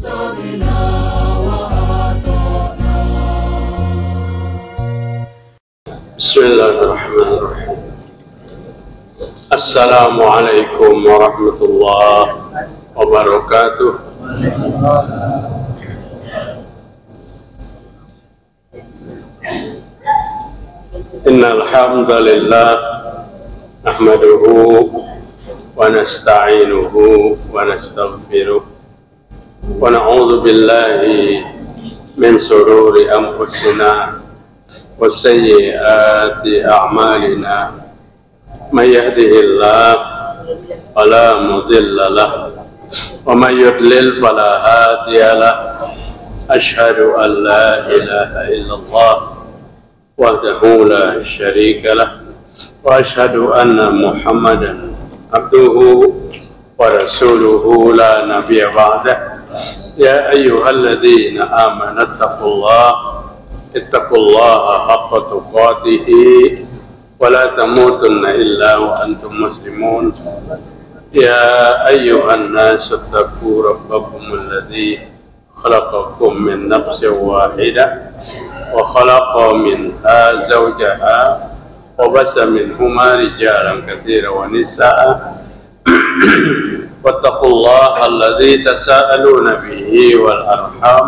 سمعنا وأطعنا. بسم الله الرحمن الرحيم. السلام عليكم ورحمة الله وبركاته. إن الحمد لله نحمده ونستعينه ونستغفره ونعوذ بالله من شرور أنفسنا وسيئات أعمالنا. من يهده الله فلا مضل له ومن يضلل فلا هادي له. أشهد أن لا إله إلا الله وحده لا شريك له وأشهد أن محمدا عبده ورسوله لا نبي بعده. يا أيها الذين آمنوا اتقوا الله حق تقاته ولا تموتن إلا وأنتم مسلمون. يا أيها الناس اتقوا ربكم الذي خلقكم من نفس واحدة وخلق منها زوجها وبث منهما رجالا كثيرا ونساء واتقوا الله الذي تساءلون به والأرحام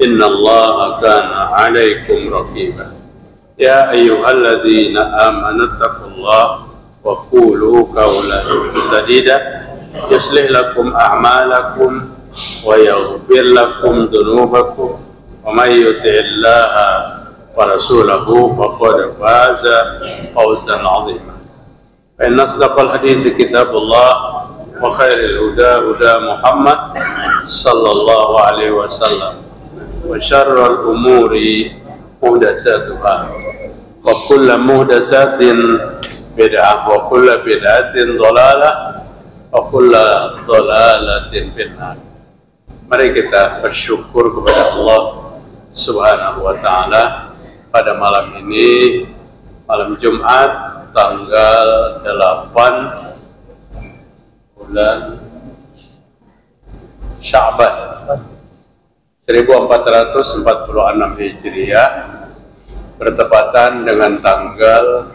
إن الله كان عليكم رقيبا. يا أيها الذين آمنوا اتقوا الله وقولوا قولا سديدا يصلح لكم أعمالكم ويغفر لكم ذنوبكم ومن يطع الله ورسوله فقد فاز فوزا عظيما. فإن أصدق الحديث كتاب الله وخير الهدى هدى محمد صلى الله عليه وسلم وشر الأمور محدثاتها وكل محدثات بدعة وكل بدعة ضلالة وكل ضلالة في النار. Mari kita bersyukur kepada Allah Subhanahu wa Ta'ala pada malam ini, malam Jumat tanggal 8 bulan Sya'ban 1446 Hijriah, bertepatan dengan tanggal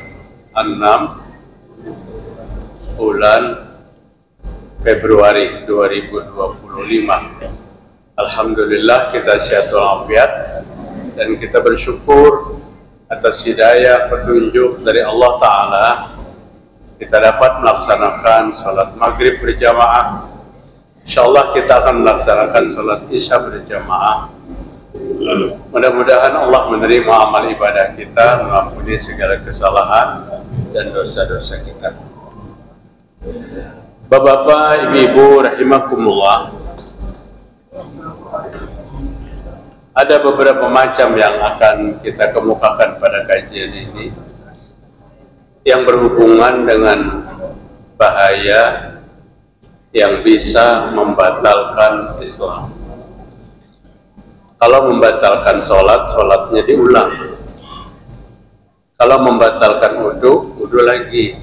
6 bulan Februari 2025. Alhamdulillah kita sehat walafiat dan kita bersyukur atas hidayah petunjuk dari Allah Ta'ala. Kita dapat melaksanakan salat maghrib berjamaah. InsyaAllah kita akan melaksanakan salat isya berjamaah. Mudah-mudahan Allah menerima amal ibadah kita, mengampuni segala kesalahan dan dosa-dosa kita. Bapak-bapak, ibu-ibu rahimakumullah, ada beberapa macam yang akan kita kemukakan pada kajian ini yang berhubungan dengan bahaya yang bisa membatalkan Islam. Kalau membatalkan sholat, sholatnya diulang. Kalau membatalkan wudu, wudu lagi.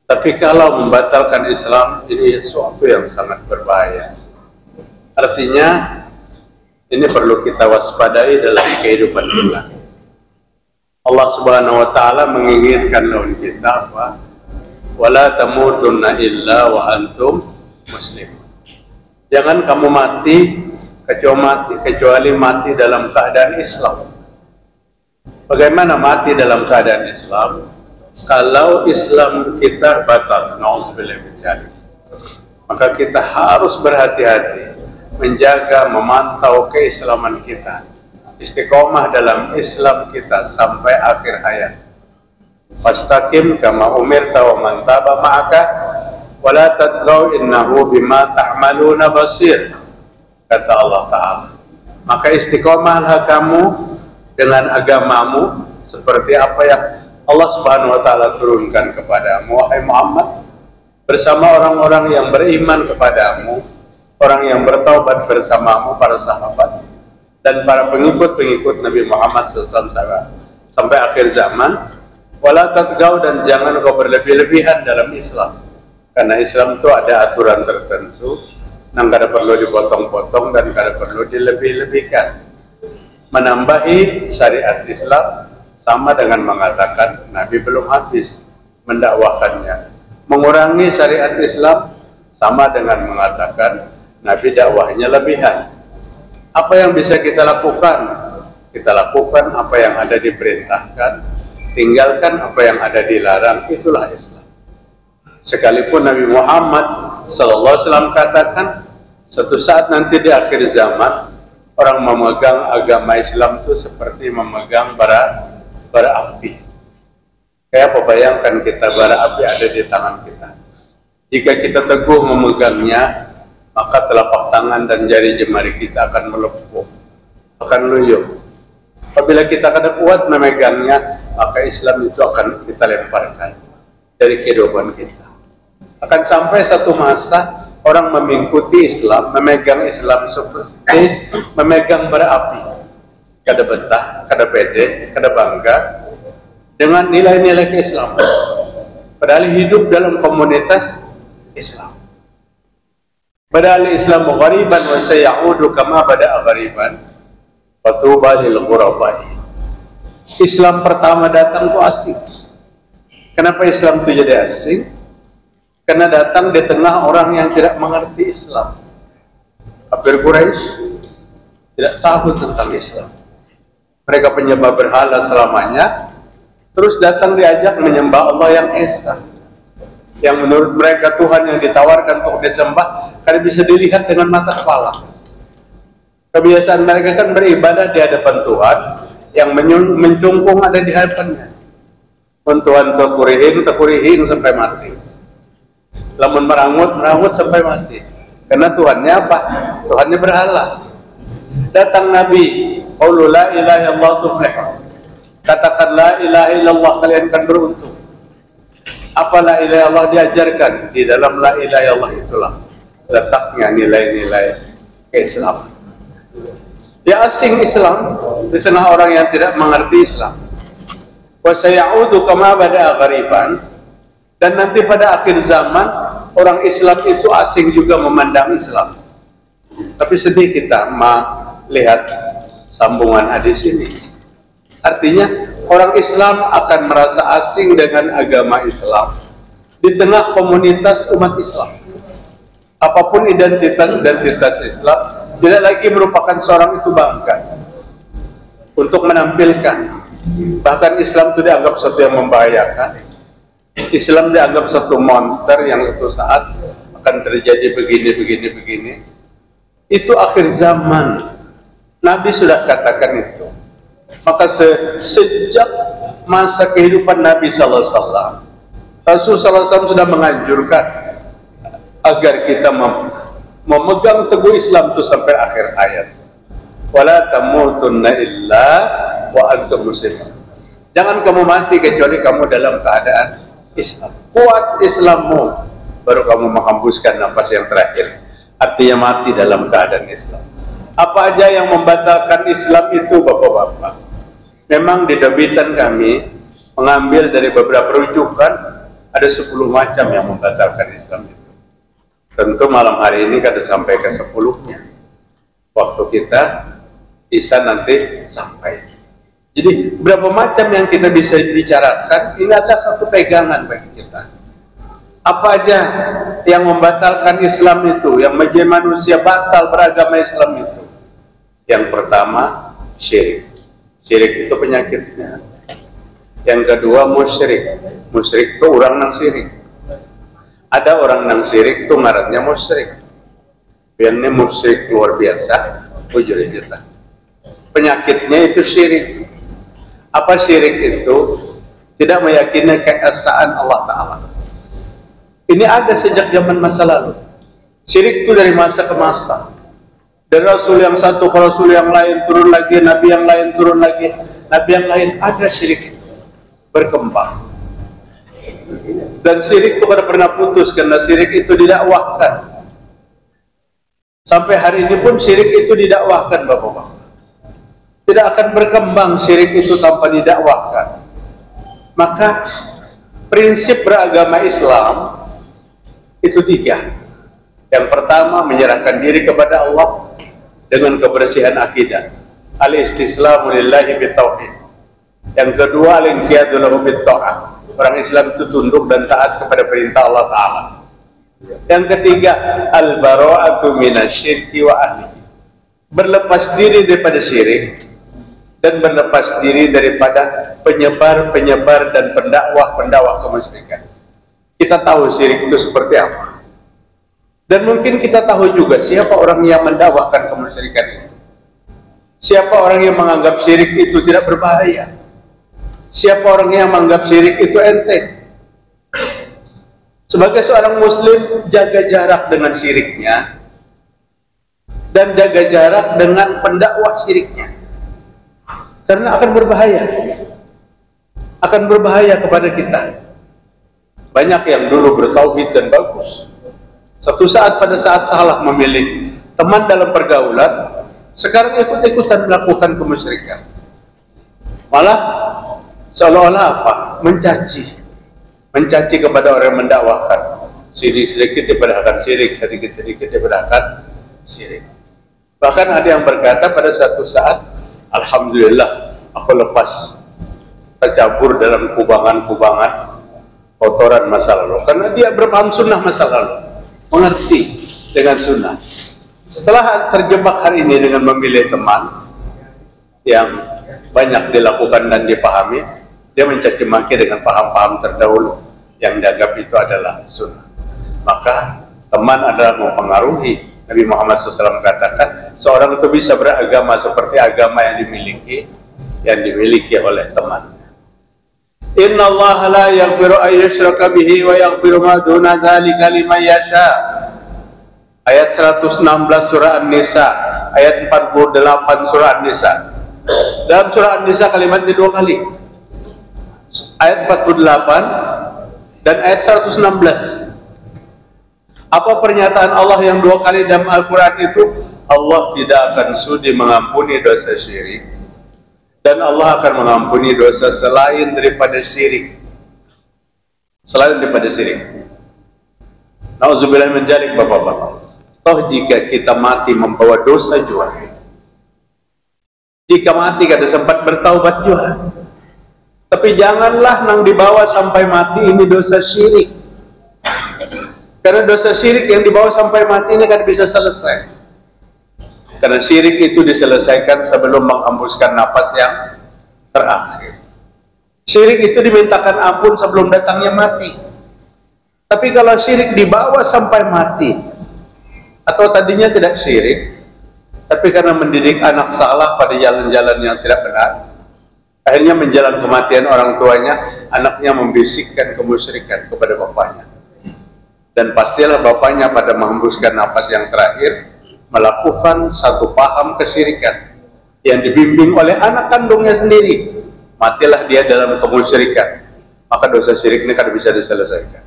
Tapi kalau membatalkan Islam, ini sesuatu yang sangat berbahaya. Artinya, ini perlu kita waspadai dalam kehidupan kita. Allah Subhanahu wa Ta'ala menginginkan lawan kita apa? Wala tamutunna illa wa antum muslimun. Jangan kamu mati kecuali mati dalam keadaan Islam. Bagaimana mati dalam keadaan Islam? Kalau Islam kita batal, na'udzubillah min dzalik, maka kita harus berhati-hati menjaga, memantau keislaman kita, istiqomah dalam Islam kita sampai akhir hayat. Fastaqim kama umirta wa man taba ma'aka wa la tadghaw innahu bima ta'maluna basir, kata Allah Ta'ala. Maka istiqomahlah kamu dengan agamamu seperti apa yang Allah Subhanahu wa Ta'ala turunkan kepadamu, wahai Muhammad, bersama orang-orang yang beriman kepadamu, orang yang bertaubat bersamamu, para sahabat dan para pengikut-pengikut Nabi Muhammad SAW sampai akhir zaman. Wala tatgau, dan jangan kau berlebih-lebihan dalam Islam, karena Islam itu ada aturan tertentu Nang kada perlu dipotong-potong dan kada perlu dilebih-lebihkan. Menambahi syariat Islam sama dengan mengatakan Nabi belum habis mendakwahkannya. Mengurangi syariat Islam sama dengan mengatakan Nabi dakwahnya lebihan. Apa yang bisa kita lakukan? Kita lakukan apa yang ada diperintahkan, tinggalkan apa yang ada dilarang. Itulah Islam. Sekalipun Nabi Muhammad SAW katakan suatu saat nanti di akhir zaman orang memegang agama Islam itu seperti memegang bara api. Kayak apa, bayangkan kita bara api ada di tangan kita. Jika kita teguh memegangnya, maka telapak tangan dan jari jemari kita akan melepuh, akan luyuh. Apabila kita kada kuat memegangnya, maka Islam itu akan kita lemparkan dari kehidupan kita. Akan sampai satu masa orang mengikuti Islam, memegang Islam seperti memegang bara api. Kada betah, kada pede, kada bangga dengan nilai-nilai keislaman. Padahal hidup dalam komunitas Islam. Padahal Islam ghariban wa sayaudu kama bada'a ghariban wa tuba lil ghurabai. Islam pertama datang itu asing. Kenapa Islam itu jadi asing? Karena datang di tengah orang yang tidak mengerti Islam. Kafir Quraisy tidak tahu tentang Islam. Mereka penyembah berhala selamanya, terus datang diajak menyembah Allah yang esa, yang menurut mereka Tuhan yang ditawarkan untuk disembah karena bisa dilihat dengan mata kepala. Kebiasaan mereka kan beribadah di hadapan Tuhan, yang mencungkung ada di hadapannya. Tuhan tekurihin sampai mati. Lamun merangut sampai mati. Karena Tuhannya apa? Tuhannya berhala. Datang Nabi, qaulu la ilaha illallah tuflih. Katakan la ilaha illallah, kalian akan beruntung. Apa la ilaha illallah diajarkan? Di dalam la ilaha illallah itulah letaknya nilai-nilai keislaman. Dia asing Islam di tengah orang yang tidak mengerti Islam. Wa sayaudu kama bada'a ghariban. Dan nanti pada akhir zaman orang Islam itu asing juga memandang Islam. Tapi sedih kita melihat sambungan hadis ini. Artinya orang Islam akan merasa asing dengan agama Islam di tengah komunitas umat Islam. Apapun identitas Islam, tidak lagi merupakan seorang itu bangga untuk menampilkan. Bahkan Islam itu dianggap sesuatu yang membahayakan. Islam dianggap satu monster yang suatu saat akan terjadi begini. Itu akhir zaman. Nabi sudah katakan itu. Maka sejak masa kehidupan Nabi SAW, Rasul SAW sudah menganjurkan agar kita memegang teguh Islam itu sampai akhir ayat. Wala tamutunna illa wa antum muslimun. Jangan kamu mati kecuali kamu dalam keadaan Islam. Kuat Islammu, baru kamu menghembuskan nafas yang terakhir. Artinya mati dalam keadaan Islam. Apa aja yang membatalkan Islam itu, bapak-bapak? Memang di debitan kami mengambil dari beberapa rujukan, ada 10 macam yang membatalkan Islam itu. Tentu malam hari ini kada sampai ke 10-nya. Waktu kita bisa nanti sampai. Jadi berapa macam yang kita bisa bicarakan, ini adalah satu pegangan bagi kita. Apa aja yang membatalkan Islam itu, yang menjadi manusia batal beragama Islam itu? Yang pertama, syirik. Syirik itu penyakitnya. Yang kedua, musyrik. Musyrik itu orang nang syirik. Ada orang nang syirik itu ngarannya musyrik. Biarnya musyrik luar biasa, ujur-ujuran. Penyakitnya itu syirik. Apa syirik itu? Tidak meyakini keesaan Allah Ta'ala. Ini ada sejak zaman masa lalu. Syirik itu dari masa ke masa. Dari Rasul yang satu ke Rasul yang lain turun lagi, Nabi yang lain turun lagi, Nabi yang lain, ada syirik itu berkembang. Dan syirik itu kada pernah putus, karena syirik itu didakwahkan. Sampai hari ini pun syirik itu didakwahkan, bapak-bapak. Tidak akan berkembang syirik itu tanpa didakwahkan. Maka prinsip beragama Islam itu 3. Yang pertama, menyerahkan diri kepada Allah dengan kebersihan akidah, al-istislamu lillahi bitauhid. Yang kedua, al-inqiyadu lahu bitta'ah. Orang Islam itu tunduk dan taat kepada perintah Allah Ta'ala. Yang ketiga, al-bara'atu minasyirki wa ahlihi. Berlepas diri daripada syirik dan berlepas diri daripada penyebar-penyebar dan pendakwah-pendakwah kemusyrikan. Kita tahu syirik itu seperti apa. Dan mungkin kita tahu juga siapa orang yang mendakwahkan kemusyrikan itu. Siapa orang yang menganggap syirik itu tidak berbahaya. Siapa orang yang menganggap syirik itu enteng. Sebagai seorang muslim, jaga jarak dengan syiriknya dan jaga jarak dengan pendakwah syiriknya, karena akan berbahaya. Akan berbahaya kepada kita. Banyak yang dulu bertauhid dan bagus, suatu saat pada saat salah memilih teman dalam pergaulan, sekarang ikut-ikutan melakukan kemusyrikan. Malah seolah-olah apa? Mencaci kepada orang yang mendakwahkan. Sedikit diperhadapkan syirik, sedikit diperhadapkan syirik. Bahkan ada yang berkata pada satu saat, alhamdulillah aku lepas tercampur dalam kubangan-kubangan kotoran masa lalu, karena dia berpaham sunnah masa lalu, mengerti dengan sunnah. Setelah terjebak hari ini dengan memilih teman yang banyak dilakukan dan dipahami, dia mencaci maki dengan paham-paham terdahulu yang dianggap itu adalah sunnah. Maka teman adalah mempengaruhi. Nabi Muhammad SAW katakan, seorang itu bisa beragama seperti agama yang dimiliki oleh teman. Inna Allah la yaghfiru an yushraka bihi wa yaghfiru ma duna dzalika liman yasha. Ayat 116 surah An-Nisa, ayat 48 surah An-Nisa. Dalam surah An-Nisa kalimatnya dua kali. Ayat 48 dan ayat 116. Apa pernyataan Allah yang dua kali dalam Al-Quran itu? Allah tidak akan sudi mengampuni dosa syirik, dan Allah akan mengampuni dosa selain daripada syirik. Selain daripada syirik. Nauzubillah min dzalik, bapak-bapak. Toh jika kita mati membawa dosa jua, jika mati kada sempat bertaubat jua, tapi janganlah nang dibawa sampai mati ini dosa syirik. Karena dosa syirik yang dibawa sampai mati ini kan bisa selesai. Karena syirik itu diselesaikan sebelum menghembuskan nafas yang terakhir. Syirik itu dimintakan ampun sebelum datangnya mati. Tapi kalau syirik dibawa sampai mati, atau tadinya tidak syirik, tapi karena mendidik anak salah pada jalan-jalan yang tidak benar, akhirnya menjelang kematian orang tuanya, anaknya membisikkan kemusyrikan kepada bapaknya. Dan pastilah bapaknya pada menghembuskan nafas yang terakhir melakukan satu paham kesyirikan yang dibimbing oleh anak kandungnya sendiri. Matilah dia dalam kemusyrikan, maka dosa syirik ini kada bisa diselesaikan.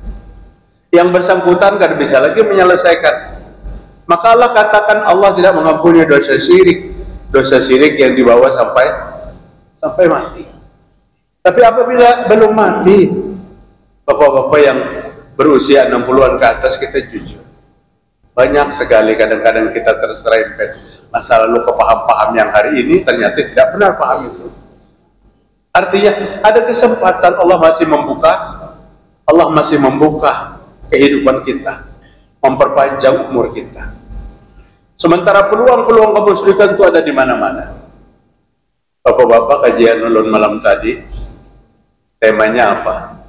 Yang bersangkutan kada bisa lagi menyelesaikan. Maka Allah katakan Allah tidak mengampuni dosa syirik yang dibawa sampai mati. Tapi apabila belum mati, bapak-bapak yang berusia 60-an ke atas, kita jujur, banyak sekali kadang-kadang kita terserempet masa lalu ke paham-paham yang hari ini ternyata tidak benar paham itu. Artinya ada kesempatan Allah masih membuka kehidupan kita, memperpanjang umur kita. Sementara peluang-peluang kemusyrikan itu ada di mana-mana. Bapak-bapak, kajian ulun malam tadi temanya apa?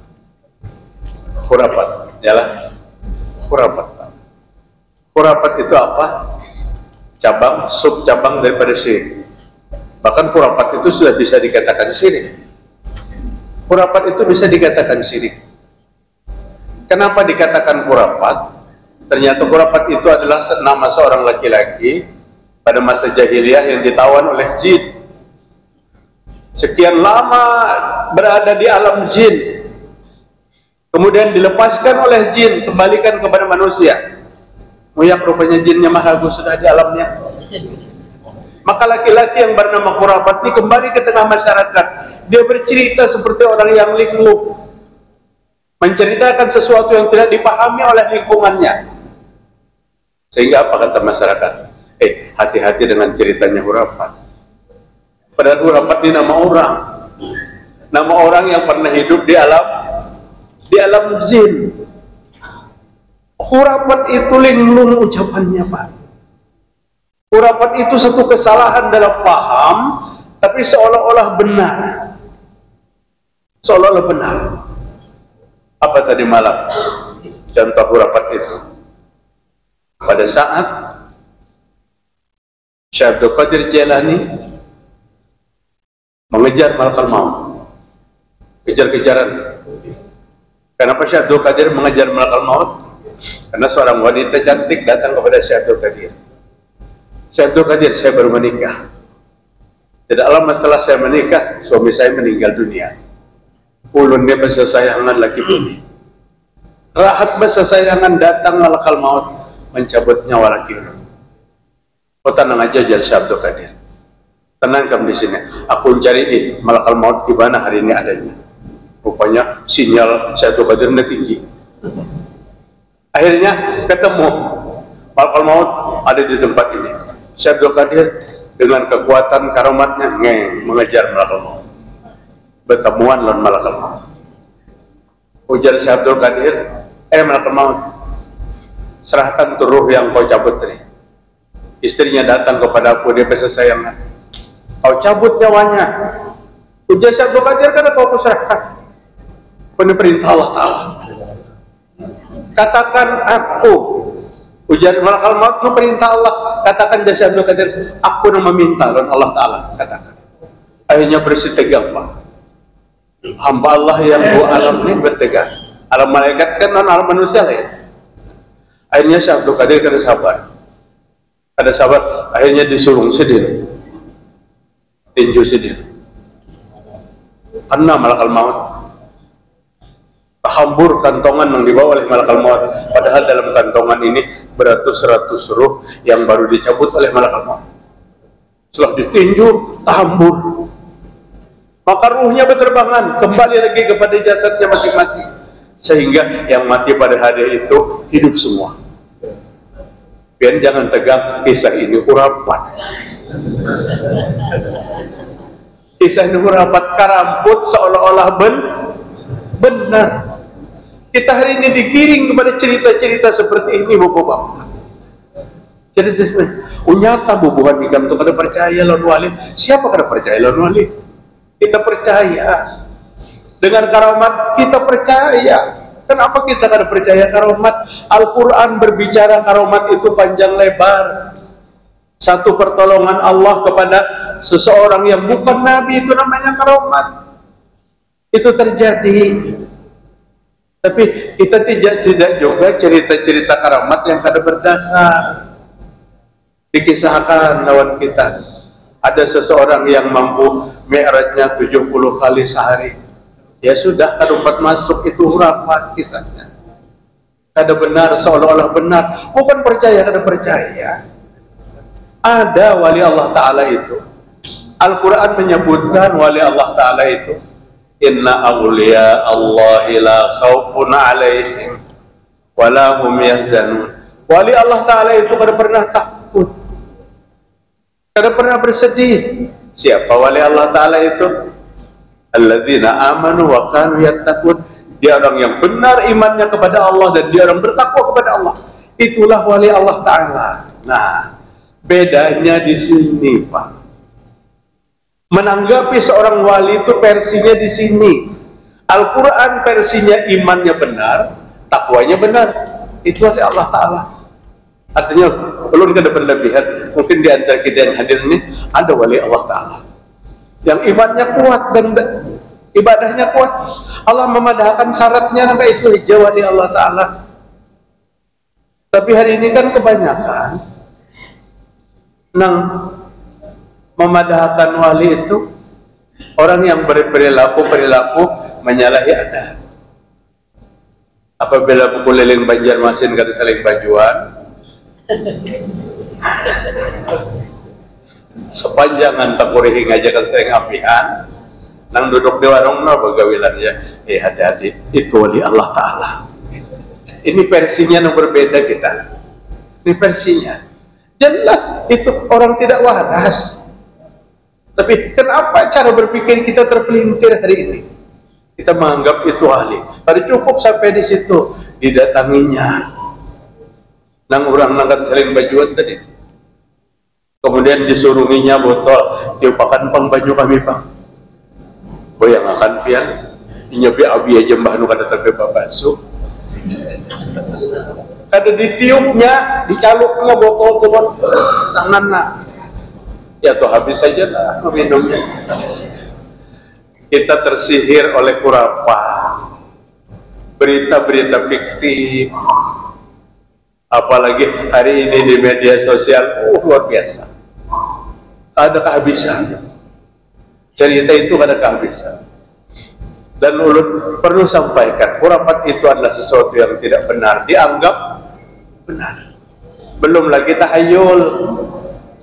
Khurafat, yalah. Khurafat. Khurafat itu apa? Cabang, sub-cabang daripada syirik. Bahkan khurafat itu sudah bisa dikatakan syirik. Khurafat itu bisa dikatakan syirik. Kenapa dikatakan khurafat? Ternyata khurafat itu adalah nama seorang laki-laki pada masa jahiliyah yang ditawan oleh jin. Sekian lama berada di alam jin, kemudian dilepaskan oleh jin, kembalikan kepada manusia. Yang rupanya jinnya mahal sudah di alamnya. Maka laki-laki yang bernama khurafat ini kembali ke tengah masyarakat. Dia bercerita seperti orang yang linglung, menceritakan sesuatu yang tidak dipahami oleh lingkungannya. Sehingga apa kata masyarakat? Hati-hati dengan ceritanya hurapat. Padahal hurapat ini nama orang. Nama orang yang pernah hidup di alam jin. Hurapat itu linglung ucapannya, Pak. Hurapat itu satu kesalahan dalam paham, tapi seolah-olah benar. Seolah-olah benar. Apa tadi malam contoh hurapat itu? Pada saat Syekh Abdul Qadir Jailani mengejar malakal maut, kejar-kejaran. Kenapa Syekh Abdul Qadir mengejar malakal maut? Karena seorang wanita cantik datang kepada Syekh Abdul Qadir. Syekh Abdul Qadir, saya baru menikah. Tidak lama setelah saya menikah, suami saya meninggal dunia. Ulun dia bersesayangan lagi bumi. Rahat bersesayangan datang malakal maut mencabut nyawa laki ulun. Kau tenang aja, jar Syekh Abdul Qadir. Tenang kamu di sini. Aku cari malakal maut di mana hari ini adanya. Rupanya sinyal Syekh Abdul Qadir tinggi. Akhirnya ketemu malakal maut ada di tempat ini. Syekh Abdul Qadir dengan kekuatan karamatnya mengejar malakal maut. Bertemuan lawan malakal maut. Ujar Syekh Abdul Qadir, malakal maut, serahkan tuh ruh yang kau cabut tadi. Istrinya datang kepada aku, dia bersesayangan. Kau cabut nyawanya. Ujar Syekh Abdul Qadir, karena kau serahkan. Ini perintah Allah Ta'ala. Katakan aku. Ujar malakal maut, itu perintah Allah. Katakan Syekh Abdul Qadir, aku yang meminta lawan Allah Ta'ala. Katakan. Akhirnya bersetegang, Pak. Hamba Allah yang buat alam ini bertegas. Alam malaikat kan non alam manusia lah ya. Akhirnya Syekh Abdul Qadir kada sabar. Ada sabar, akhirnya disuruh sedih. Tinju sedih. Karena malakal maut hambur kantongan yang dibawa oleh malakal maut. Padahal dalam kantongan ini beratus-ratus ruh yang baru dicabut oleh malakal maut. Setelah ditinju, hambur. Maka ruhnya berterbangan kembali lagi kepada jasadnya masing-masing, sehingga yang mati pada hari itu hidup semua. Biar jangan tegang, kisah ini hurapat. Kisah ini hurapat, karamput seolah-olah benar. Kita hari ini digiring kepada cerita-cerita seperti ini, Bapak-bapak. Cerita nyata hubungan ikam itu kada percaya lawan wali. Siapa kada percaya lawan wali? Kita percaya dengan karamat, kita percaya. Kenapa kita kada percaya karamat? Al-Quran berbicara karamat itu panjang lebar. Satu pertolongan Allah kepada seseorang yang bukan Nabi, itu namanya karamat. Itu terjadi. Tapi kita tidak juga cerita-cerita karamat yang kada berdasar. Dikisahkan lawan kita. Ada seseorang yang mampu mi'rajnya 70 kali sehari. Ya sudah, kada masuk, itu hurapat kisahnya. Kada benar, seolah-olah benar. Bukan percaya, kada percaya. Ada wali Allah Ta'ala itu. Al-Quran menyebutkan wali Allah Ta'ala itu. Inna awliya Allahi la khawfun alaihim wa la hum yahzanun. Wali Allah Ta'ala itu kada pernah takut, kada pernah bersedih. Siapa wali Allah Ta'ala itu? Alladzina amanu wa kanu yattaqun. Dia orang yang benar imannya kepada Allah dan dia orang bertakwa kepada Allah. Itulah wali Allah Ta'ala. Nah, bedanya di sini, Pak. Menanggapi seorang wali itu versinya di sini. Al-Quran versinya imannya benar, takwanya benar. Itu wali Allah Ta'ala. Artinya, belum kada berlebihan. Mungkin di antara kita yang hadir ini ada wali Allah Ta'ala yang imannya kuat dan ibadahnya kuat. Allah memadahkan syaratnya sampai itu hijau wali Allah Ta'ala. Tapi hari ini kan kebanyakan memadahkan wali itu orang yang berperilaku menyalahi adat. Apabila pukul lilin Banjarmasin kada saling bajuan, sepanjang antakurihi ngajakan sering apian, nang duduk di warung no begawilan ya. Hati-hati, itu wali Allah Ta'ala. Ini versinya yang berbeda kita. Ini versinya. Jelas itu orang tidak waras. Tapi kenapa cara berpikir kita terpelintir hari ini? Kita menganggap itu ahli. Pada cukup sampai di situ, didatanginya. Nang orang nangkat sering bajuan tadi. Kemudian disuruhinya botol, diupakan pang baju kami pang. Boyang akan pian, nyebi abi aja mbah nu kada tapi babasuh. Kada ditiupnya, dicaluknya botol turun tanganna. Ya tuh habis saja lah minumnya. Kita tersihir oleh kurapa, berita-berita fiktif, apalagi hari ini di media sosial, luar biasa. Ada kehabisan. Cerita itu ada kehabisan. Dan ulun perlu sampaikan, khurafat itu adalah sesuatu yang tidak benar, dianggap benar. Belum lagi tahayul.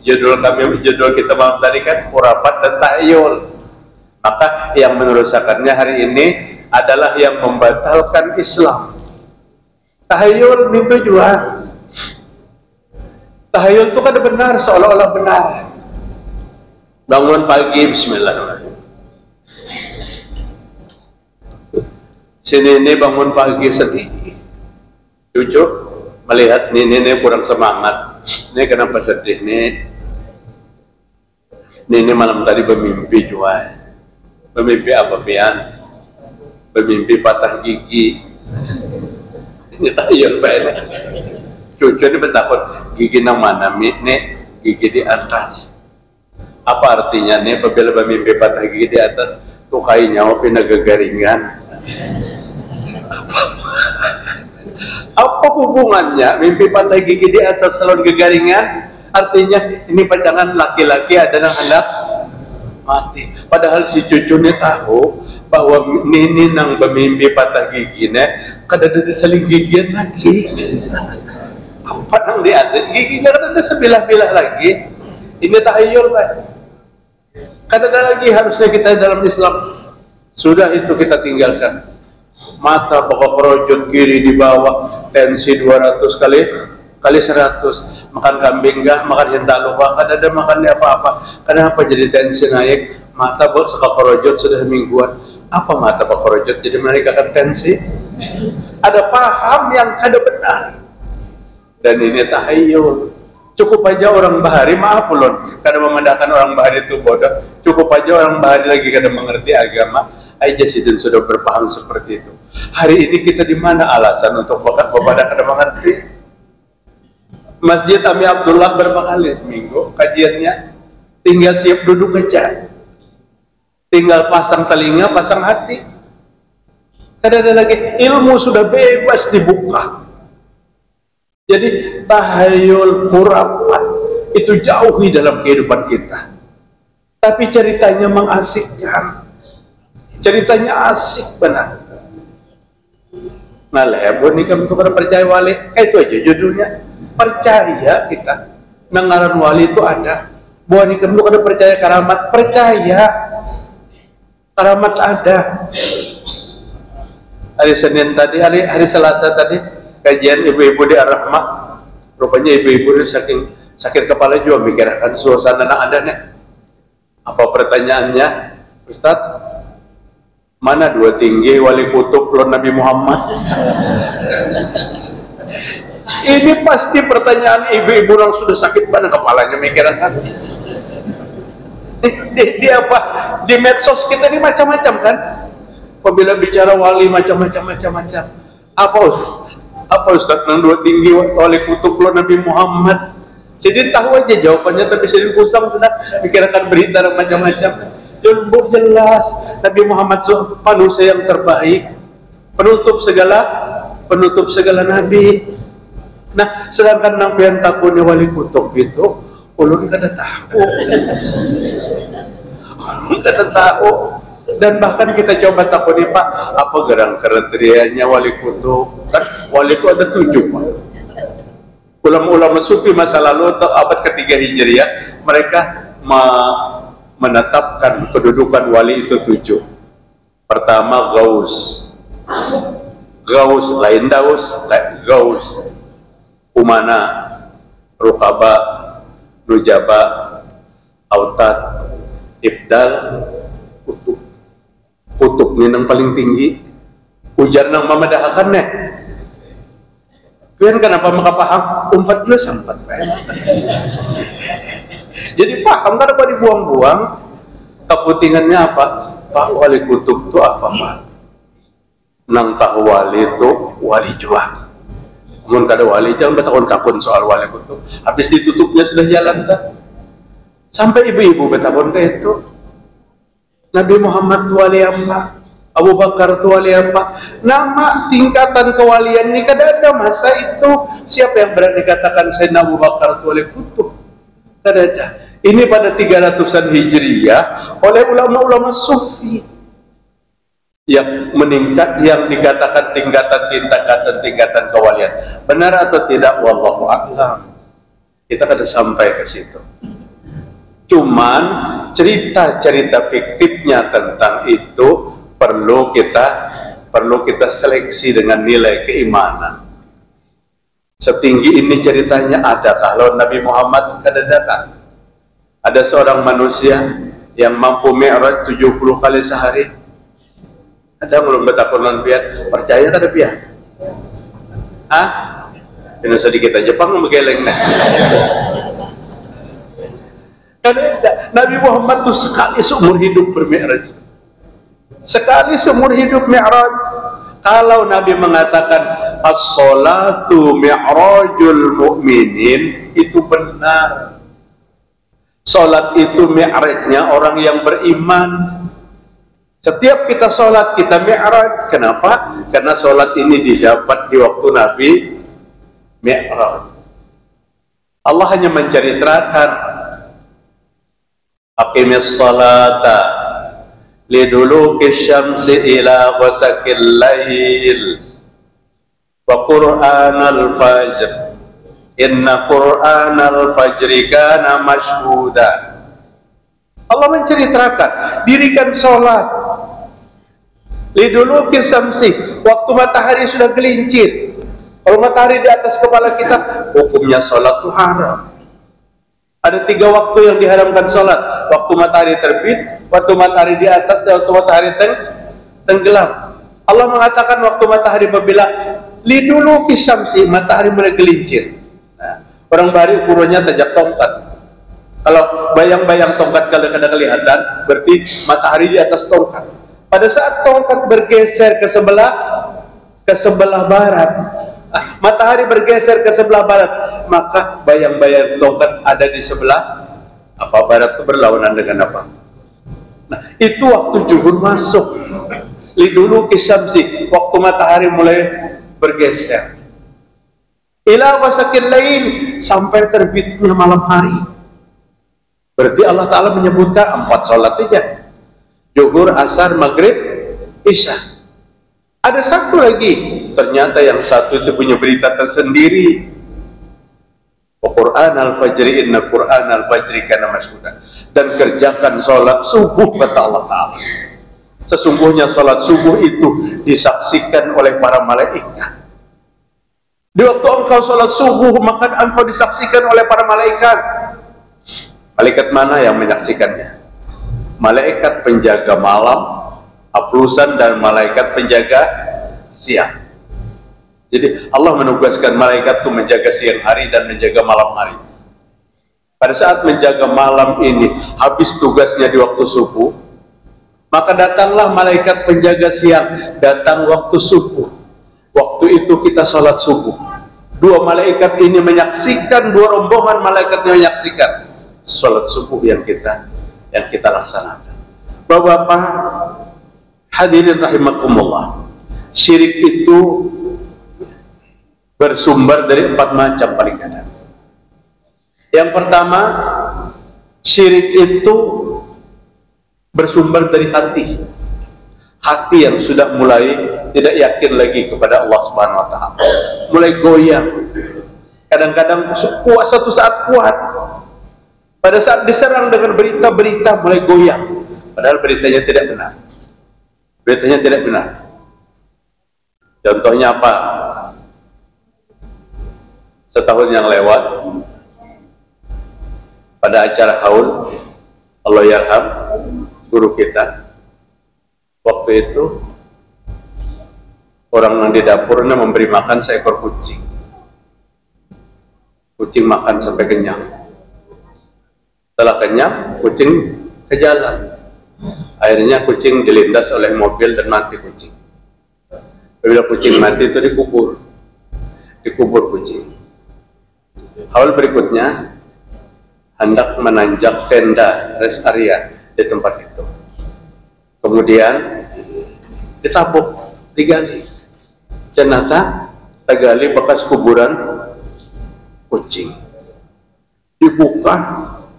Judul kita malam tadi kan khurafat dan tahayul. Maka yang menerusakannya hari ini adalah yang membatalkan Islam. Tahayul itu juga. Tahayul itu kan benar, seolah-olah benar. Bangun pagi, bismillahirrahmanirrahim. Si Nene bangun pagi sedih. Cucu melihat Nene kurang semangat. Ini kenapa sedih nih? Nene malam tadi bermimpi juga. Bermimpi apa pian? Bermimpi patah gigi. Ini tahayul banyak. Cucu ini bertakut gigi nang mana? Nih gigi di atas. Apa artinya nih? Apabila bermimpi patah gigi di atas, tuh kayak nyawa pindah gegeringan. Apa hubungannya mimpi patah gigi di atas salon gegaringan? Artinya ini pacangan laki-laki adalah hendak mati. Padahal si cucunya tahu bahwa ini nang bermimpi patah giginya kada ada seling gigian lagi. Apa nang di atas giginya kada ada sebilah-bilah lagi. Ini tahayul Pak. Kada ada lagi harusnya kita dalam Islam. Sudah itu kita tinggalkan. Mata pokok kerojot kiri di bawah, tensi 200 kali 100, makan kambing enggak, makan hendak lupa, kan ada makan apa-apa. Kenapa jadi tensi naik? Mata buat sekak kerojot sudah mingguan. Apa mata pak kerojot jadi menaikkan tensi? Ada paham yang kada benar. Dan ini tahayul. Cukup aja orang bahari, maaf ulun, kadang memandangkan orang bahari itu bodoh. Cukup aja orang bahari lagi kadang mengerti agama, aja sidin sudah berpaham seperti itu. Hari ini kita di mana alasan untuk kepada kadang mengerti? Masjid Ami Abdullah berapa kali seminggu kajiannya? Tinggal siap duduk aja, tinggal pasang telinga, pasang hati. Kada ada lagi, ilmu sudah bebas dibuka. Jadi tahayul khurafat itu jauhi dalam kehidupan kita. Tapi ceritanya mengasikkan. Ceritanya asik benar. Nah, lebih nih kamu kepada percaya wali. Itu aja judulnya. Percaya kita. Nangaran wali itu ada. Buah nih kamu kepada percaya karamat. Percaya. Karamat ada. Hari Senin tadi, hari Selasa tadi. Kajian ibu-ibu di Ar-Rahmah, rupanya ibu-ibu ini saking sakit kepala juga mikirkan suasana yang ada nih. Apa pertanyaannya, Ustaz? Mana dua tinggi wali kutub lawan Nabi Muhammad? Ini pasti pertanyaan ibu-ibu yang sudah sakit banget kepalanya mikirkan. Di apa? Di medsos kita ini macam-macam kan? Apabila bicara wali macam-macam. Apa Ustaz nang dua tinggi wali kutub lo Nabi Muhammad? Jadi tahu aja jawabannya, tapi sering kusam sudah pikirkan berita macam-macam. Jumbo jelas Nabi Muhammad manusia yang terbaik, penutup segala nabi. Nah, sedangkan nang pian takune wali kutub itu ulun kada tahu. Kada tahu. Dan bahkan kita coba takuni Pak, apa gerang kriterianya wali kutub? Kan wali itu ada 7 Pak. Ulama-ulama sufi masa lalu atau abad ketiga Hijriah, mereka menetapkan kedudukan wali itu 7. Pertama Gaus, lain Daus, Gaus, Umana, Rukaba, Nujaba, Autad, Ibdal, Kutub. Kutub ini yang paling tinggi. Ujar nang mamadahakan nih. Pian kenapa maka paham? 14 sampai. Jadi paham kenapa dibuang-buang? Kepentingannya apa? Pak wali kutub itu apa Pak? Nang tahu wali itu wali juang. Namun kada wali jangan bertakun-takun soal wali kutub. Habis ditutupnya sudah jalan kan? Sampai ibu-ibu bertakun ke itu. Nabi Muhammad itu wali apa? Abu Bakar itu wali apa? Nama tingkatan kewalian ini kada ada masa itu. Siapa yang berani katakan Sayyidina Abu Bakar itu wali kutub? Kada ada. Ini pada 300-an Hijriyah oleh ulama-ulama Sufi yang meningkat, yang dikatakan tingkatan kewalian. Benar atau tidak? Wallahu a'lam. Kita kada sampai ke situ. Cuman cerita-cerita fiktifnya tentang itu perlu kita seleksi dengan nilai keimanan. Setinggi ini ceritanya ada kalau Nabi Muhammad kada datang. Ada seorang manusia yang mampu mi'raj 70 kali sehari. Ada belum betakonan pian? Percaya kada pian? Hah? Ini sedikit aja Jepang menggeleng nah. Nabi Muhammad itu sekali seumur hidup bermi'raj. Sekali seumur hidup mi'raj. Kalau Nabi mengatakan as-salatu mi'rajul mu'minin, itu benar. Salat itu mi'rajnya orang yang beriman. Setiap kita salat kita mi'raj. Kenapa? Karena salat ini didapat di waktu Nabi mi'raj. Allah hanya menceritakan aqimis salata liduluki syamsi ila ghasaqil lail wa qur'anal fajr inna qur'anal fajri kana mashhuda. Allah menceritakan dirikan sholat liduluki syamsi, waktu matahari sudah gelincir. Kalau matahari di atas kepala kita, hukumnya sholat itu haram. Ada 3 waktu yang diharamkan sholat. Waktu matahari terbit, waktu matahari di atas, dan waktu matahari tenggelam. Allah mengatakan waktu matahari apabila liduluki syamsi, matahari mulai gelincir. Nah, orang bari ukurannya tajak tongkat. Kalau bayang-bayang tongkat kalau kada kelihatan, berarti matahari di atas tongkat. Pada saat tongkat bergeser ke sebelah barat, matahari bergeser ke sebelah barat, maka bayang-bayang tongkat ada di sebelah apa barat itu berlawanan dengan apa? Nah, itu waktu zuhur masuk. Liduluki syamsi, waktu matahari mulai bergeser. Ila ghasaqil lail, sampai terbitnya malam hari. Berarti Allah Ta'ala menyebutkan 4 sholat saja. Zuhur, asar, maghrib, isya. Ada satu lagi, ternyata yang satu itu punya berita tersendiri. Quran al-fajri inna Quran al-fajri kana mashhuda. Dan kerjakan sholat subuh kata Allah Ta'ala. Sesungguhnya sholat subuh itu disaksikan oleh para malaikat. Di waktu engkau sholat subuh, maka engkau disaksikan oleh para malaikat. Malaikat mana yang menyaksikannya? Malaikat penjaga malam, aplusan, dan malaikat penjaga siang. Jadi Allah menugaskan malaikat itu menjaga siang hari dan menjaga malam hari. Pada saat menjaga malam ini habis tugasnya di waktu subuh, maka datanglah malaikat penjaga siang, datang waktu subuh. Waktu itu kita sholat subuh. 2 malaikat ini menyaksikan, 2 rombongan malaikatnya menyaksikan sholat subuh yang kita laksanakan. Bapak-bapak hadirin rahimakumullah, syirik itu bersumber dari 4 macam paling kadang. Yang pertama, syirik itu bersumber dari hati. Hati yang sudah mulai tidak yakin lagi kepada Allah Subhanahu wa Ta'ala, mulai goyang. Kadang-kadang suatu saat kuat, pada saat diserang dengan berita-berita mulai goyang, padahal beritanya tidak benar. Beritanya tidak benar. Contohnya apa? Setahun yang lewat pada acara haul, Allah yarham guru kita, waktu itu orang yang di dapurnya memberi makan seekor kucing. Kucing makan sampai kenyang. Setelah kenyang, kucing ke jalan. Akhirnya kucing dilindas oleh mobil dan mati kucing. Bila kucing mati itu dikubur kucing. Haul berikutnya hendak menanjak tenda rest area di tempat itu. Kemudian ditabuk, digali. Ternyata tergali bekas kuburan kucing. Dibuka,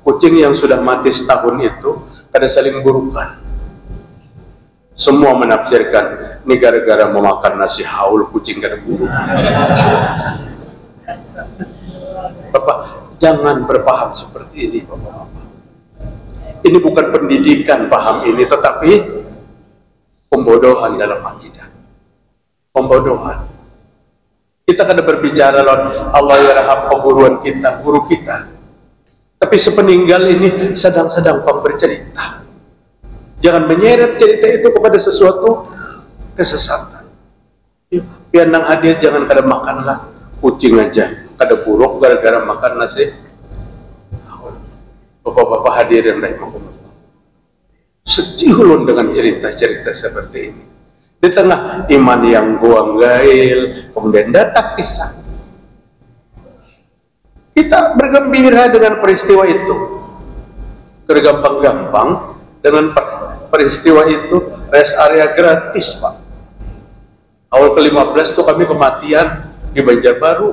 kucing yang sudah mati setahun itu kada saling burukan. Semua menafsirkan ini gara-gara memakan nasi haul kucing kada buru. Bapak, jangan berpaham seperti ini, Bapak. Ini bukan pendidikan paham ini, tetapi pembodohan dalam akidah. Pembodohan. Kita kada berbicara lawan Allah yarham pemburuan kita, guru kita. Tapi sepeninggal ini sedang-sedang bercerita. Jangan menyeret cerita itu kepada sesuatu kesesatan. Piandang hadir jangan kada makanlah kucing aja, kada buruk gara-gara makan nasi. Bapak-bapak hadirin rahimakumullah. Sedih ulun dengan cerita-cerita seperti ini. Di tengah iman yang buang gail, kemudian datang kisah. Kita bergembira dengan peristiwa itu. Tergampang-gampang dengan peristiwa itu rest area gratis, Pak. Awal ke-15 itu kami kematian di Banjarbaru.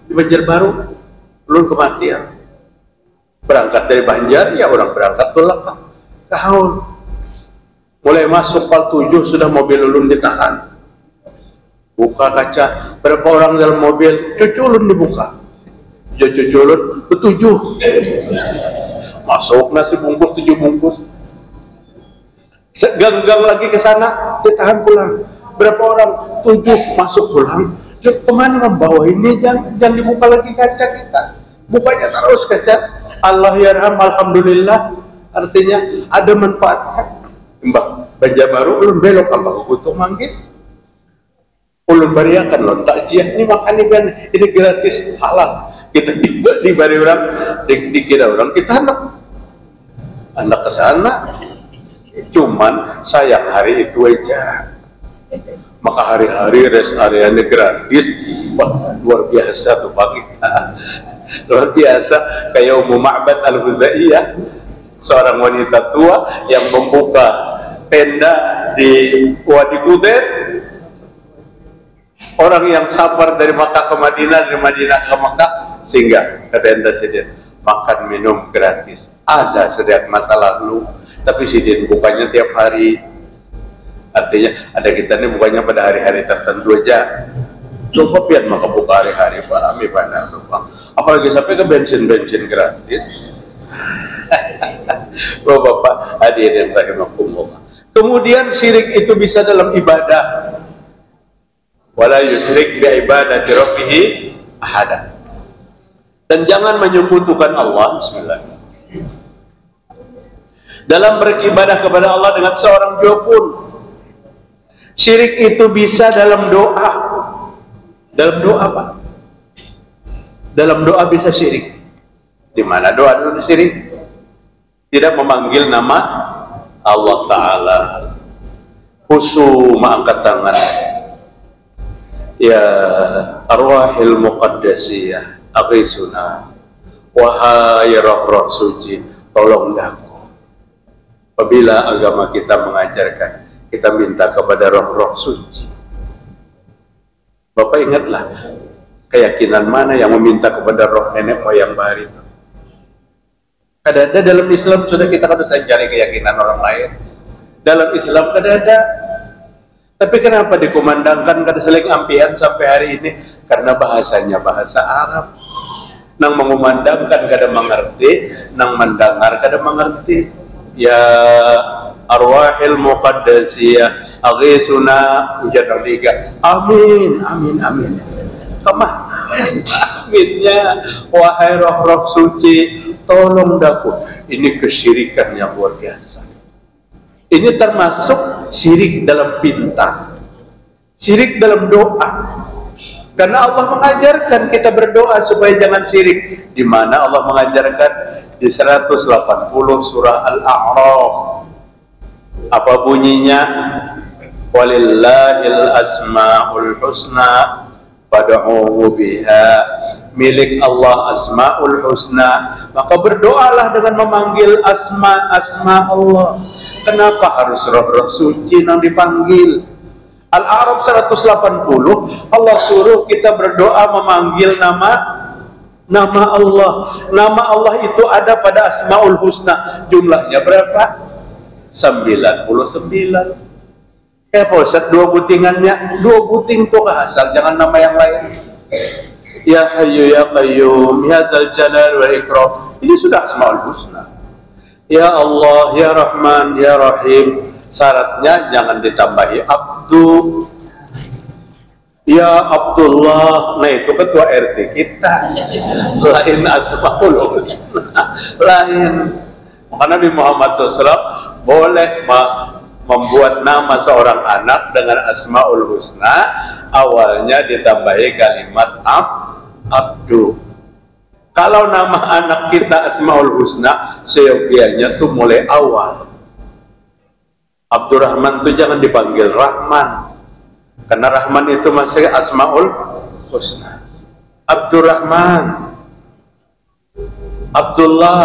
Di Banjarbaru, ulun kematian. Berangkat dari Banjar, ya orang berangkat tolak ke haul. Mulai masuk pal 7 sudah mobil ulun ditahan. Buka kaca, berapa orang dalam mobil, cucu ulun dibuka. Cucu ulun ke-7. Masuk nasi bungkus 7 bungkus. Gang-gang lagi ke sana, ditahan pulang. Berapa orang? 7 masuk pulang. Kemana membawa ini? Jangan dibuka lagi kaca kita. Bukanya terus kaca. Allah yarham, alhamdulillah. Artinya ada manfaatnya. Mbak Banjarbaru ulun belok apa butuh manggis. Ulun bariakan loh takjiah ini makan ini gratis halal. Kita tiba di bari orang dikira orang kita anak ke sana. Cuman sayang hari itu aja. Maka hari-hari rest areanya gratis. Wah, luar biasa tuh Pak kita. Luar biasa kayak Ummu Ma'bad Al-Huzaiyah, seorang wanita tua yang membuka tenda di Wadi Qudair. Orang yang safar dari Makkah ke Madinah, dari Madinah ke Makkah, singgah ke tenda Sidin, makan minum gratis. Ada sejak masa lalu, tapi Sidin bukanya tiap hari. Artinya ada kita ini bukanya pada hari-hari tertentu aja. Coba pian maka buka hari-hari Pak Ami pada Bang. Apalagi sampai ke bensin gratis. Bapak hadirin rahimakumullah. Kemudian syirik itu bisa dalam ibadah. Wala yusyrik bi ibadati rabbih ahada. Dan jangan menyekutukan Allah, bismillah. Dalam beribadah kepada Allah dengan seorang jua pun. Syirik itu bisa dalam doa. Dalam doa Pak. Dalam doa bisa syirik. Di mana doa itu syirik? Tidak memanggil nama Allah Ta'ala. Khusu mengangkat tangan. Ya arwahil muqaddasiyah aghisuna. Wahai roh-roh suci, tolong aku. Apabila agama kita mengajarkan, kita minta kepada roh-roh suci. Bapak ingatlah, keyakinan mana yang meminta kepada roh nenek moyang bahari itu? Ada dalam Islam sudah kita harus cari keyakinan orang lain. Dalam Islam ada. Tapi kenapa dikumandangkan kada seling ampian sampai hari ini? Karena bahasanya bahasa Arab. Nang mengumandangkan kada mengerti, nang mendengar kada mengerti. Ya arwahil muqaddasiyah aghisuna ujar tiga. Amin, amin, amin. Sama aminnya, wahai roh-roh suci, tolong daku, ini kesyirikan yang luar biasa. Ini termasuk syirik dalam pinta, syirik dalam doa. Karena Allah mengajarkan kita berdoa supaya jangan syirik. Di mana Allah mengajarkan di 180 surah Al-A'raf. Apa bunyinya? Walillahil asmaul husna fad'uhu biha. Milik Allah asmaul husna, maka berdoalah dengan memanggil asma Allah. Kenapa harus roh-roh suci yang dipanggil? Al-A'raf 180, Allah suruh kita berdoa memanggil nama Allah. Nama Allah itu ada pada Asmaul Husna. Jumlahnya berapa? 99. Pak Ustaz, 2 butingannya, 2 buting tuh asal, jangan nama yang lain. Ya Hayyu ya Qayyum, ya Dzal Jalal wal Ikram. Ini sudah Asmaul Husna. Ya Allah, ya Rahman, ya Rahim. Syaratnya jangan ditambahi Abdu, ya Abdullah. Nah itu ketua RT kita, lain Asmaul Husna, lain. Maka Nabi Muhammad SAW boleh membuat nama seorang anak dengan Asmaul Husna, awalnya ditambahi kalimat Abdu. Kalau nama anak kita Asmaul Husna, seyogianya tuh mulai awal. Abdurrahman itu jangan dipanggil Rahman, karena Rahman itu masih Asmaul Husna. Abdurrahman, Abdullah,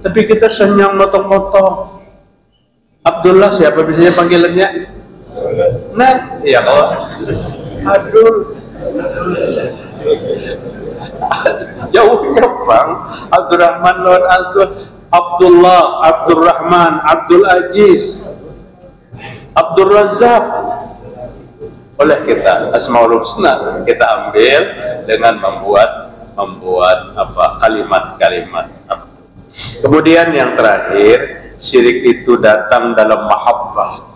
tapi kita senyang motong-motong. Abdullah siapa biasanya panggilannya? Nah, iya kalau Abdul, jauhnya bang. Abdurrahman lawan Abdullah, Abdurrahman, Abdul Aziz, Abdul Razak. Oleh kita Asmaul Husna kita ambil dengan membuat kalimat-kalimat. Kemudian yang terakhir, syirik itu datang dalam mahabbah,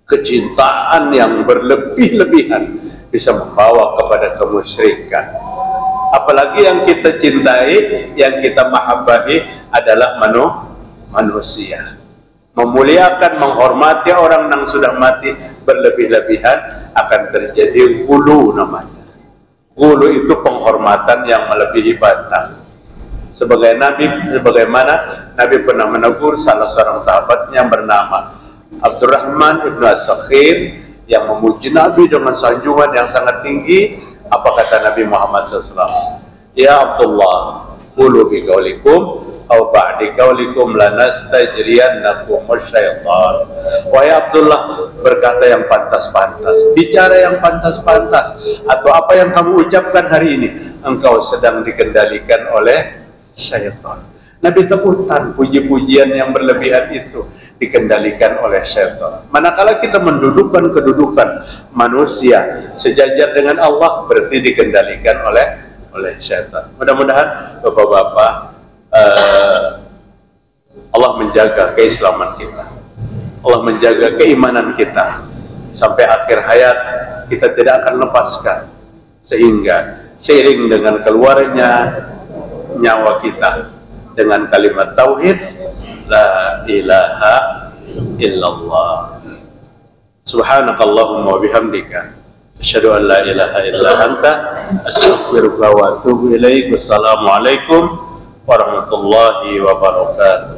kecintaan yang berlebih-lebihan bisa membawa kepada kemusyrikan. Apalagi yang kita cintai, yang kita mahabbahi adalah manusia. Memuliakan, menghormati orang yang sudah mati berlebih-lebihan akan terjadi ghulu namanya. Ghulu itu penghormatan yang melebihi batas. Sebagaimana Nabi pernah menegur salah seorang sahabatnya yang bernama Abdurrahman ibnu As-Sakhir yang memuji Nabi dengan sanjungan yang sangat tinggi. Apa kata Nabi Muhammad SAW? Ya Abdullah, qulu bi qaulikum aw ba'di qaulikum lanastajriyannakum syaitan. Wahai Abdullah, berkata yang pantas-pantas, bicara yang pantas-pantas, atau apa yang kamu ucapkan hari ini, engkau sedang dikendalikan oleh syaitan. Nabi tepukan puji-pujian yang berlebihan itu dikendalikan oleh syaitan. Manakala kita mendudukkan kedudukan manusia sejajar dengan Allah, berarti dikendalikan oleh syaitan. Mudah-mudahan Bapak-bapak Allah menjaga keislaman kita, Allah menjaga keimanan kita sampai akhir hayat. Kita tidak akan lepaskan, sehingga seiring dengan keluarnya nyawa kita dengan kalimat tauhid la ilaha illallah. Subhanakallahumma wa bihamdika asyhadu an la ilaha illa anta astaghfiruka wa atubu ilaik. Wassalamualaikum warahmatullahi wabarakatuh.